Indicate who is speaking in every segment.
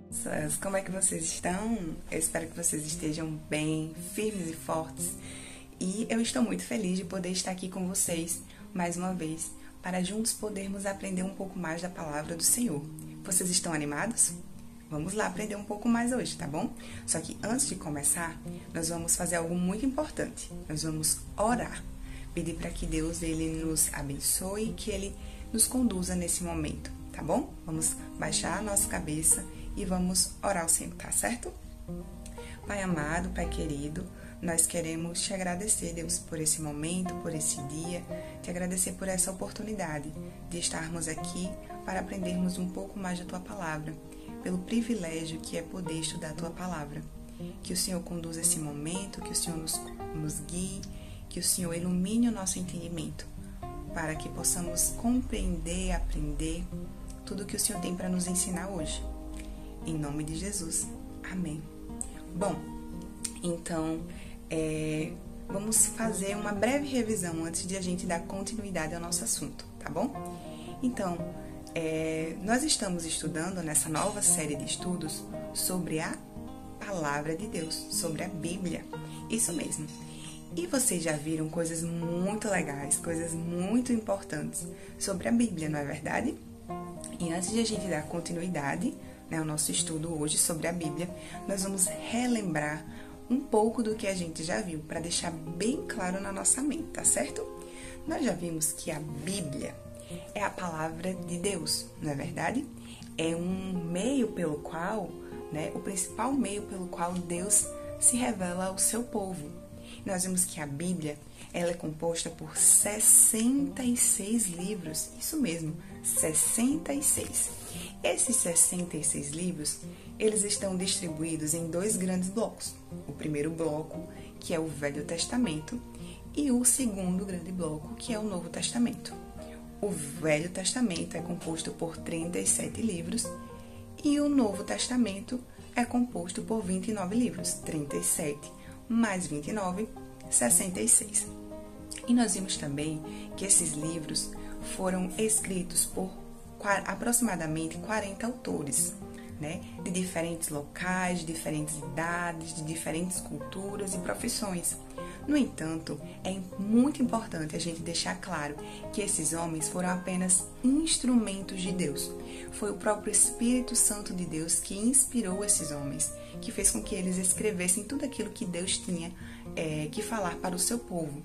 Speaker 1: Crianças, como é que vocês estão? Eu espero que vocês estejam bem, firmes e fortes. E eu estou muito feliz de poder estar aqui com vocês mais uma vez, para juntos podermos aprender um pouco mais da palavra do Senhor. Vocês estão animados? Vamos lá aprender um pouco mais hoje, tá bom? Só que antes de começar, nós vamos fazer algo muito importante. Nós vamos orar. Pedir para que Deus ele nos abençoe e que Ele nos conduza nesse momento, tá bom? Vamos baixar a nossa cabeça e vamos orar ao Senhor, tá certo? Pai amado, Pai querido, nós queremos te agradecer, Deus, por esse momento, por esse dia, te agradecer por essa oportunidade de estarmos aqui para aprendermos um pouco mais da Tua Palavra, pelo privilégio que é poder estudar a Tua Palavra. Que o Senhor conduza esse momento, que o Senhor nos guie, que o Senhor ilumine o nosso entendimento, para que possamos compreender, aprender tudo que o Senhor tem para nos ensinar hoje. Em nome de Jesus. Amém. Bom, então, vamos fazer uma breve revisão antes de a gente dar continuidade ao nosso assunto, tá bom? Então, nós estamos estudando nessa nova série de estudos sobre a Palavra de Deus, sobre a Bíblia. Isso mesmo. E vocês já viram coisas muito legais, coisas muito importantes sobre a Bíblia, não é verdade? E antes de a gente dar continuidade, ao nosso estudo hoje sobre a Bíblia, nós vamos relembrar um pouco do que a gente já viu, para deixar bem claro na nossa mente, tá certo? Nós já vimos que a Bíblia é a palavra de Deus, não é verdade? É um meio pelo qual, o principal meio pelo qual Deus se revela ao seu povo. Nós vimos que a Bíblia, ela é composta por 66 livros, isso mesmo, 66. Esses 66 livros, eles estão distribuídos em dois grandes blocos. O primeiro bloco, que é o Velho Testamento, e o segundo grande bloco, que é o Novo Testamento. O Velho Testamento é composto por 37 livros e o Novo Testamento é composto por 29 livros, 37 mais 29, 66. E nós vimos também que esses livros foram escritos por aproximadamente 40 autores, de diferentes locais, de diferentes idades, de diferentes culturas e profissões. No entanto, é muito importante a gente deixar claro que esses homens foram apenas instrumentos de Deus. Foi o próprio Espírito Santo de Deus que inspirou esses homens, que fez com que eles escrevessem tudo aquilo que Deus tinha que falar para o seu povo.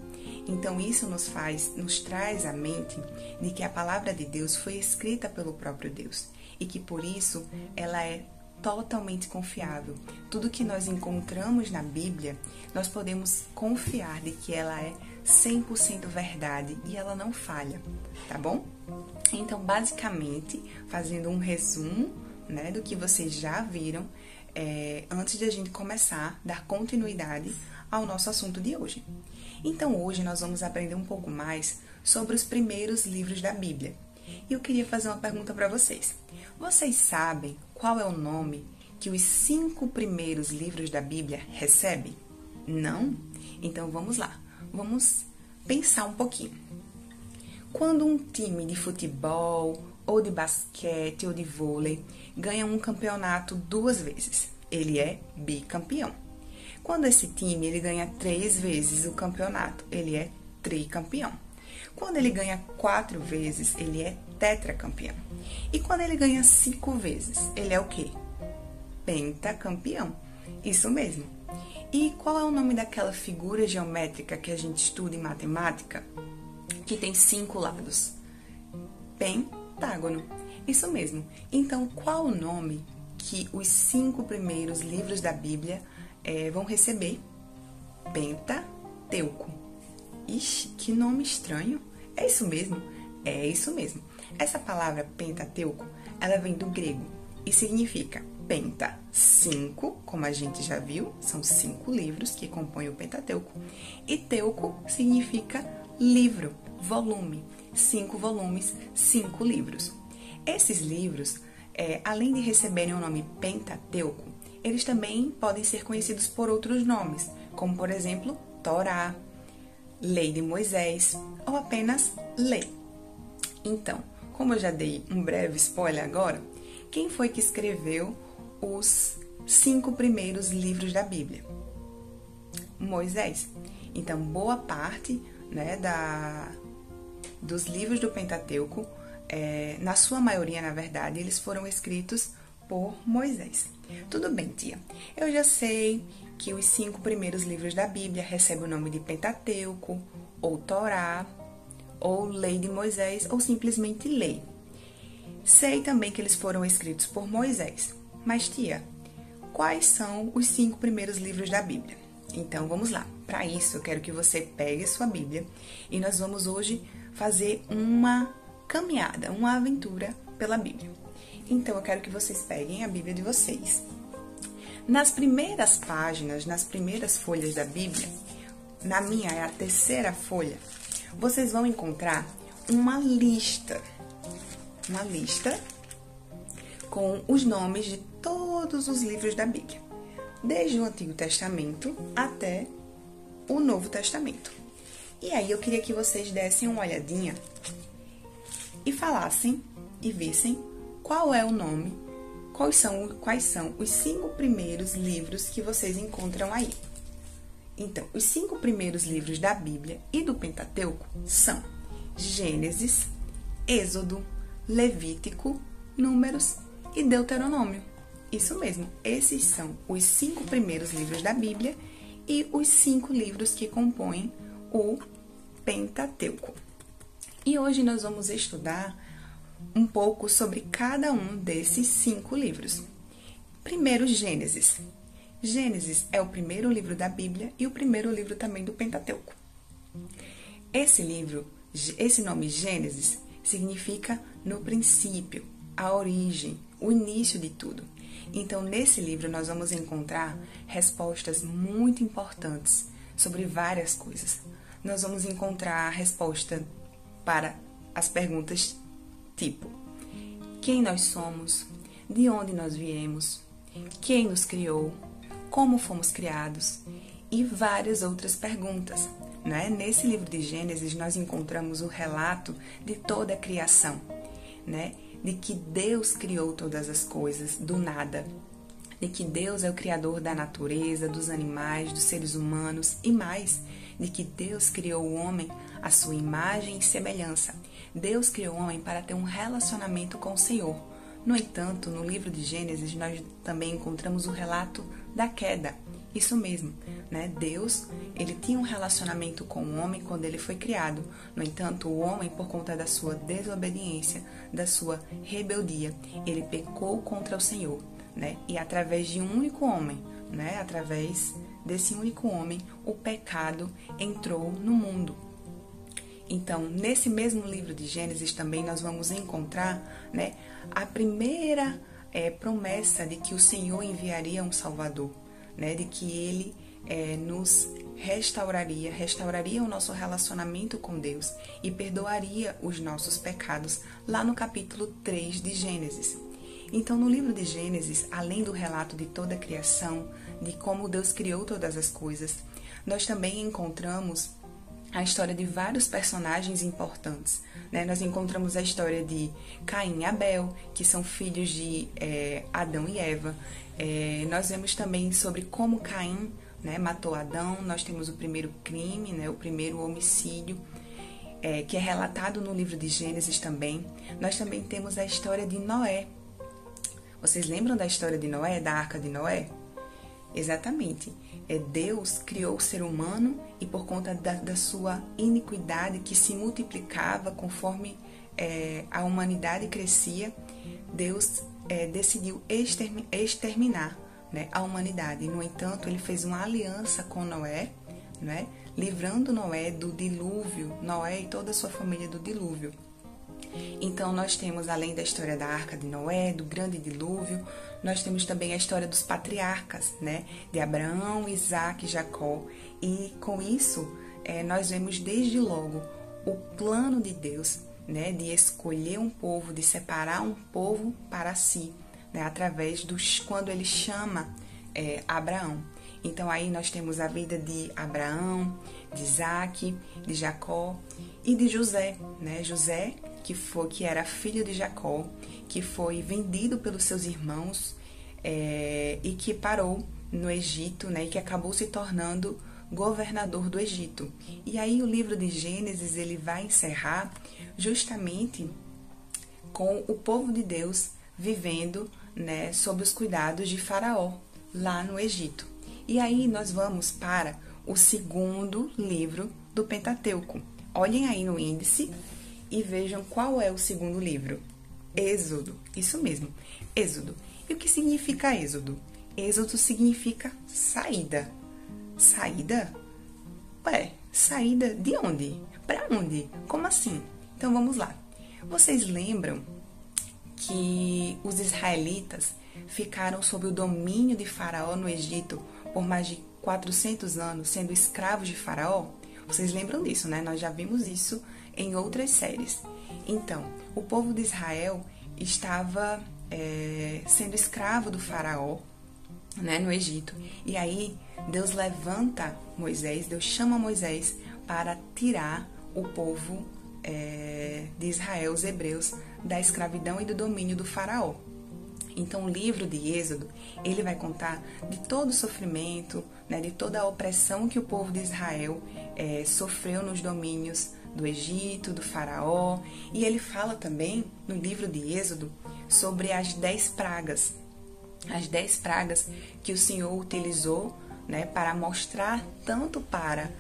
Speaker 1: Então isso nos traz à mente de que a palavra de Deus foi escrita pelo próprio Deus e que por isso ela é totalmente confiável. Tudo que nós encontramos na Bíblia, nós podemos confiar de que ela é 100% verdade e ela não falha, tá bom? Então, basicamente, fazendo um resumo, do que vocês já viram, antes de a gente começar a dar continuidade ao nosso assunto de hoje. Então, hoje nós vamos aprender um pouco mais sobre os primeiros livros da Bíblia. E eu queria fazer uma pergunta para vocês. Vocês sabem qual é o nome que os 5 primeiros livros da Bíblia recebem? Não? Então vamos lá. Vamos pensar um pouquinho. Quando um time de futebol, ou de basquete, ou de vôlei ganha um campeonato 2 vezes, ele é bicampeão. Quando esse time ele ganha 3 vezes o campeonato, ele é tricampeão. Quando ele ganha 4 vezes, ele é tetracampeão. E quando ele ganha 5 vezes, ele é o quê? Pentacampeão. Isso mesmo. E qual é o nome daquela figura geométrica que a gente estuda em matemática, que tem 5 lados? Pentágono. Isso mesmo. Então, qual o nome que os 5 primeiros livros da Bíblia vão receber? Pentateuco. Ixi, que nome estranho. É isso mesmo? É isso mesmo. Essa palavra Pentateuco, ela vem do grego e significa penta, 5, como a gente já viu, são 5 livros que compõem o Pentateuco. E teuco significa livro, volume, 5 volumes, 5 livros. Esses livros, além de receberem o nome Pentateuco, eles também podem ser conhecidos por outros nomes, como por exemplo, Torá, Lei de Moisés ou apenas Lei. Então, como eu já dei um breve spoiler agora, quem foi que escreveu os 5 primeiros livros da Bíblia? Moisés. Então, boa parte, né, dos livros do Pentateuco, na sua maioria, na verdade, eles foram escritos por Moisés. Tudo bem, tia. Eu já sei que os 5 primeiros livros da Bíblia recebem o nome de Pentateuco, ou Torá, ou Lei de Moisés, ou simplesmente Lei. Sei também que eles foram escritos por Moisés. Mas, tia, quais são os 5 primeiros livros da Bíblia? Então, vamos lá. Para isso, eu quero que você pegue sua Bíblia e nós vamos hoje fazer uma caminhada, uma aventura pela Bíblia. Então, eu quero que vocês peguem a Bíblia de vocês. Nas primeiras páginas, nas primeiras folhas da Bíblia, na minha é a 3ª folha, vocês vão encontrar uma lista com os nomes de todos os livros da Bíblia, desde o Antigo Testamento até o Novo Testamento. E aí eu queria que vocês dessem uma olhadinha e falassem e vissem qual é o nome, quais são os 5 primeiros livros que vocês encontram aí. Então, os 5 primeiros livros da Bíblia e do Pentateuco são Gênesis, Êxodo, Levítico, Números e Deuteronômio. Isso mesmo, esses são os 5 primeiros livros da Bíblia e os 5 livros que compõem o Pentateuco. E hoje nós vamos estudar um pouco sobre cada um desses 5 livros. Primeiro, Gênesis. Gênesis é o primeiro livro da Bíblia e o primeiro livro também do Pentateuco. Esse nome Gênesis significa no princípio, a origem, o início de tudo. Então, nesse livro nós vamos encontrar respostas muito importantes sobre várias coisas. Nós vamos encontrar a resposta para as perguntas tipo: quem nós somos? De onde nós viemos? Quem nos criou? Como fomos criados? E várias outras perguntas, né? Nesse livro de Gênesis nós encontramos o relato de toda a criação, né? De que Deus criou todas as coisas do nada, de que Deus é o criador da natureza, dos animais, dos seres humanos e mais, de que Deus criou o homem à sua imagem e semelhança. Deus criou o homem para ter um relacionamento com o Senhor. No entanto, no livro de Gênesis, nós também encontramos o relato da queda. Isso mesmo, né? Deus, ele tinha um relacionamento com o homem quando ele foi criado. No entanto, o homem, por conta da sua desobediência, da sua rebeldia, ele pecou contra o Senhor, né? E através de um único homem, né? Através desse único homem, o pecado entrou no mundo. Então, nesse mesmo livro de Gênesis também nós vamos encontrar, né, a primeira promessa de que o Senhor enviaria um Salvador, né, de que Ele nos restauraria o nosso relacionamento com Deus e perdoaria os nossos pecados, lá no capítulo 3 de Gênesis. Então, no livro de Gênesis, além do relato de toda a criação, de como Deus criou todas as coisas, nós também encontramos a história de vários personagens importantes, né? Nós encontramos a história de Caim e Abel, que são filhos de Adão e Eva. Nós vemos também sobre como Caim, né, matou Adão. Nós temos o primeiro crime, né, o primeiro homicídio, que é relatado no livro de Gênesis também. Nós também temos a história de Noé. Vocês lembram da história de Noé, da Arca de Noé? Exatamente. Deus criou o ser humano e por conta da sua iniquidade que se multiplicava conforme a humanidade crescia, Deus decidiu exterminar, né, a humanidade. No entanto, ele fez uma aliança com Noé, né, livrando Noé do dilúvio, Noé e toda a sua família do dilúvio. Então, nós temos, além da história da Arca de Noé, do grande dilúvio, nós temos também a história dos patriarcas, né? De Abraão, Isaac e Jacó. E com isso, nós vemos desde logo o plano de Deus, né? De escolher um povo, de separar um povo para si, né? Através quando ele chama Abraão. Então, aí nós temos a vida de Abraão, de Isaac, de Jacó e de José, né? José, que era filho de Jacó, que foi vendido pelos seus irmãos e que parou no Egito, né, e que acabou se tornando governador do Egito. E aí o livro de Gênesis ele vai encerrar justamente com o povo de Deus vivendo, né, sob os cuidados de Faraó lá no Egito. E aí nós vamos para o segundo livro do Pentateuco. Olhem aí no índice e vejam qual é o segundo livro. Êxodo, isso mesmo, Êxodo. E o que significa Êxodo? Êxodo significa saída. Saída? Ué, saída de onde? Para onde? Como assim? Então vamos lá. Vocês lembram que os israelitas ficaram sob o domínio de Faraó no Egito por mais de 400 anos, sendo escravos de Faraó? Vocês lembram disso, né? Nós já vimos isso em outras séries. Então, o povo de Israel estava sendo escravo do Faraó, né, no Egito. E aí, Deus levanta Moisés, Deus chama Moisés para tirar o povo de Israel, os hebreus, da escravidão e do domínio do Faraó. Então, o livro de Êxodo, ele vai contar de todo o sofrimento, né, de toda a opressão que o povo de Israel sofreu nos domínios do Egito, do Faraó. E ele fala também, no livro de Êxodo, sobre as 10 pragas. As 10 pragas que o Senhor utilizou, né, para mostrar tanto para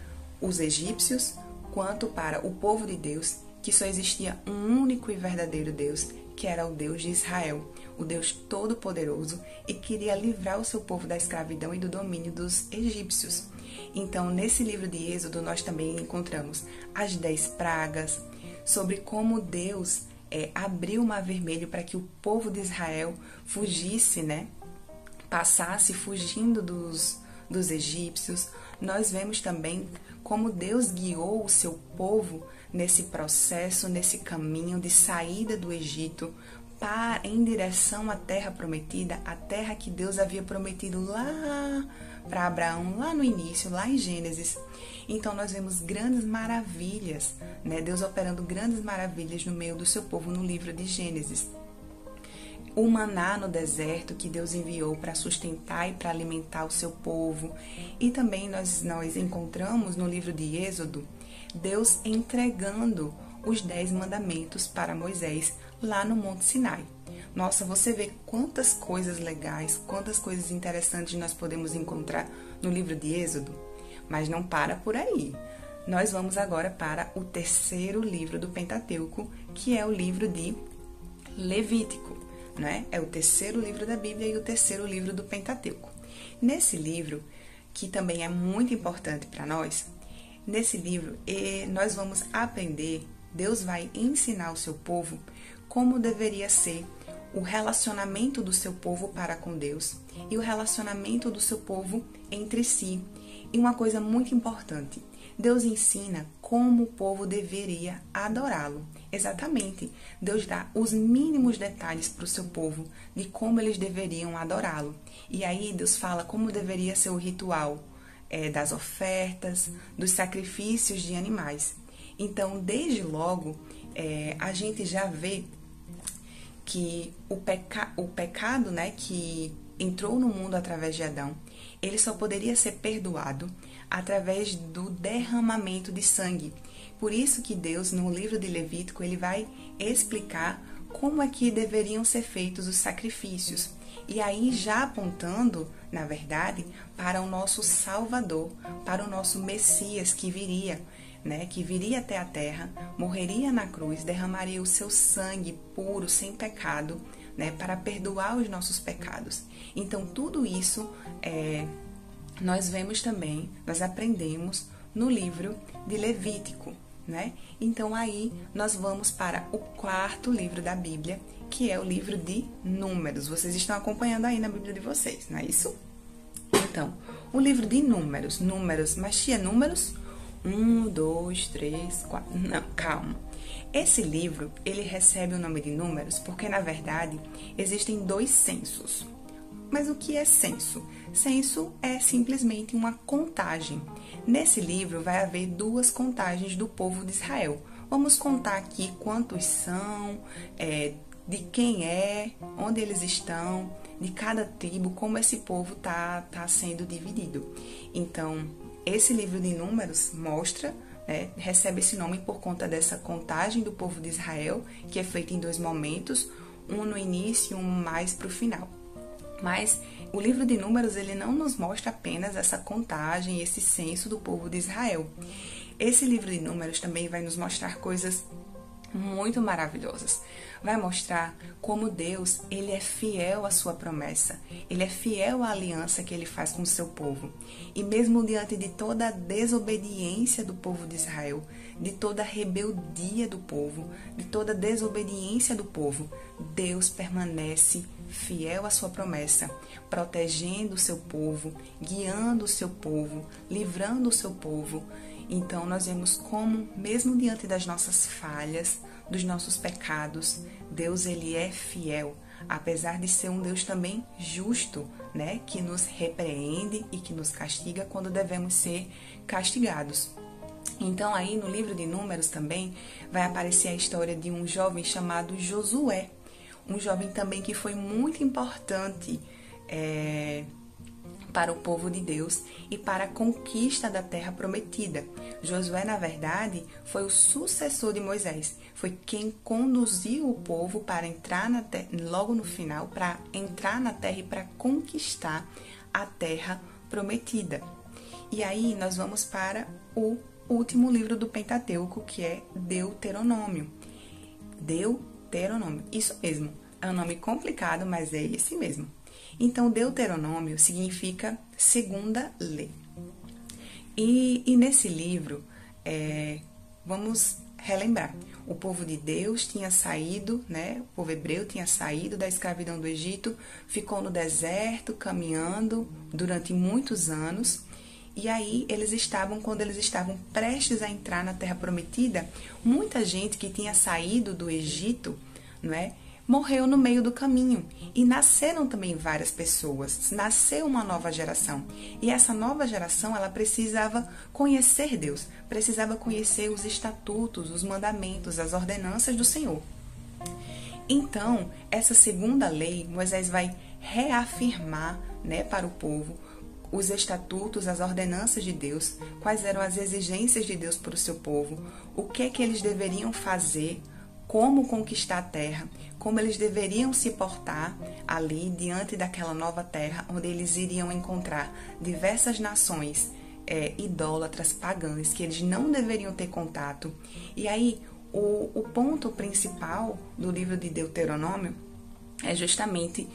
Speaker 1: os egípcios quanto para o povo de Deus que só existia um único e verdadeiro Deus, que era o Deus de Israel, o Deus Todo-Poderoso, e queria livrar o seu povo da escravidão e do domínio dos egípcios. Então, nesse livro de Êxodo, nós também encontramos as 10 pragas, sobre como Deus abriu o Mar Vermelho para que o povo de Israel fugisse, né? Passasse fugindo dos egípcios. Nós vemos também como Deus guiou o seu povo nesse processo, nesse caminho de saída do Egito em direção à terra prometida, a terra que Deus havia prometido lá para Abraão, lá no início, lá em Gênesis. Então nós vemos grandes maravilhas, né? Deus operando grandes maravilhas no meio do seu povo no livro de Gênesis. O maná no deserto que Deus enviou para sustentar e para alimentar o seu povo. E também nós encontramos no livro de Êxodo Deus entregando os 10 mandamentos para Moisés lá no Monte Sinai. Nossa, você vê quantas coisas legais, quantas coisas interessantes nós podemos encontrar no livro de Êxodo. Mas não para por aí. Nós vamos agora para o terceiro livro do Pentateuco, que é o livro de Levítico, né? É o terceiro livro da Bíblia e o terceiro livro do Pentateuco. Nesse livro, que também é muito importante para nós, nesse livro nós vamos aprender, Deus vai ensinar o seu povo como deveria ser o relacionamento do seu povo para com Deus e o relacionamento do seu povo entre si. E uma coisa muito importante, Deus ensina como o povo deveria adorá-lo. Exatamente, Deus dá os mínimos detalhes para o seu povo de como eles deveriam adorá-lo. E aí Deus fala como deveria ser o ritual das ofertas, dos sacrifícios de animais. Então, desde logo, a gente já vê que o pecado, né, que entrou no mundo através de Adão, ele só poderia ser perdoado através do derramamento de sangue. Por isso que Deus, no livro de Levítico, ele vai explicar como é que deveriam ser feitos os sacrifícios. E aí já apontando, na verdade, para o nosso Salvador, para o nosso Messias que viria, né, que viria até a terra, morreria na cruz, derramaria o seu sangue puro, sem pecado, né, para perdoar os nossos pecados. Então, tudo isso nós vemos também, nós aprendemos no livro de Levítico, né? Então, aí nós vamos para o quarto livro da Bíblia, que é o livro de Números. Vocês estão acompanhando aí na Bíblia de vocês, não é isso? Então, o livro de Números, mas tinha números? 1, 2, 3, 4... Não, calma. Esse livro, ele recebe o nome de Números porque, na verdade, existem 2 censos. Mas o que é censo? Censo é simplesmente uma contagem. Nesse livro vai haver 2 contagens do povo de Israel. Vamos contar aqui quantos são, de quem é, onde eles estão, de cada tribo, como esse povo tá sendo dividido. Então, esse livro de Números mostra, né, recebe esse nome por conta dessa contagem do povo de Israel, que é feita em 2 momentos, um no início e um mais para o final. Mas o livro de Números, ele não nos mostra apenas essa contagem, esse censo do povo de Israel. Esse livro de Números também vai nos mostrar coisas muito maravilhosas. Vai mostrar como Deus, ele é fiel à sua promessa. Ele é fiel à aliança que ele faz com o seu povo. E mesmo diante de toda a desobediência do povo de Israel, de toda a rebeldia do povo, de toda a desobediência do povo, Deus permanece fiel à sua promessa, protegendo o seu povo, guiando o seu povo, livrando o seu povo. Então, nós vemos como, mesmo diante das nossas falhas, dos nossos pecados, Deus, ele é fiel, apesar de ser um Deus também justo, né? Que nos repreende e que nos castiga quando devemos ser castigados. Então, aí no livro de Números também vai aparecer a história de um jovem chamado Josué, um jovem também que foi muito importante para o povo de Deus e para a conquista da terra prometida. Josué, na verdade, foi o sucessor de Moisés, foi quem conduziu o povo para entrar na terra, logo no final, para entrar na terra e para conquistar a terra prometida. E aí nós vamos para o último livro do Pentateuco, que é Deuteronômio. Deuteronômio, isso mesmo, é um nome complicado, mas é esse mesmo. Então, Deuteronômio significa segunda lei. E nesse livro, vamos relembrar, o povo de Deus tinha saído, né? O povo hebreu tinha saído da escravidão do Egito, ficou no deserto, caminhando durante muitos anos. E aí, quando eles estavam prestes a entrar na Terra Prometida, muita gente que tinha saído do Egito, não é? Morreu no meio do caminho. E nasceram também várias pessoas. Nasceu uma nova geração. E essa nova geração, ela precisava conhecer Deus. Precisava conhecer os estatutos, os mandamentos, as ordenanças do Senhor. Então, essa segunda lei, Moisés vai reafirmar, né, para o povo os estatutos, as ordenanças de Deus, quais eram as exigências de Deus para o seu povo, o que é que eles deveriam fazer, como conquistar a terra, como eles deveriam se portar ali diante daquela nova terra, onde eles iriam encontrar diversas nações idólatras, pagãs, que eles não deveriam ter contato. E aí, o ponto principal do livro de Deuteronômio é justamente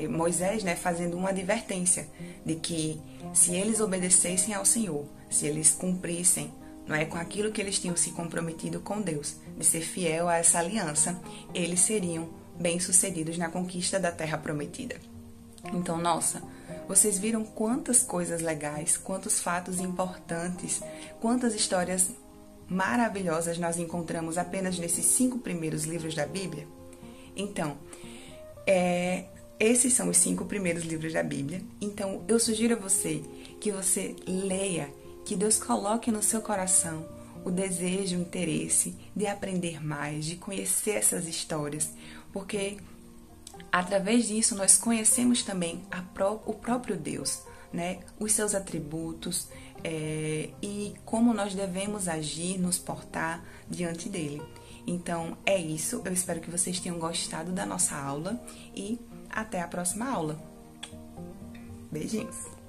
Speaker 1: Moisés, né, fazendo uma advertência de que se eles obedecessem ao Senhor, se eles cumprissem, não é, com aquilo que eles tinham se comprometido com Deus, de ser fiel a essa aliança, eles seriam bem-sucedidos na conquista da terra prometida. Então, nossa, vocês viram quantas coisas legais, quantos fatos importantes, quantas histórias maravilhosas nós encontramos apenas nesses 5 primeiros livros da Bíblia? Então, esses são os 5 primeiros livros da Bíblia. Então, eu sugiro a você que você leia, que Deus coloque no seu coração o desejo, o interesse de aprender mais, de conhecer essas histórias, porque através disso nós conhecemos também o próprio Deus, né? Os seus atributos e como nós devemos agir, nos portar diante dele. Então, é isso. Eu espero que vocês tenham gostado da nossa aula e até a próxima aula. Beijinhos!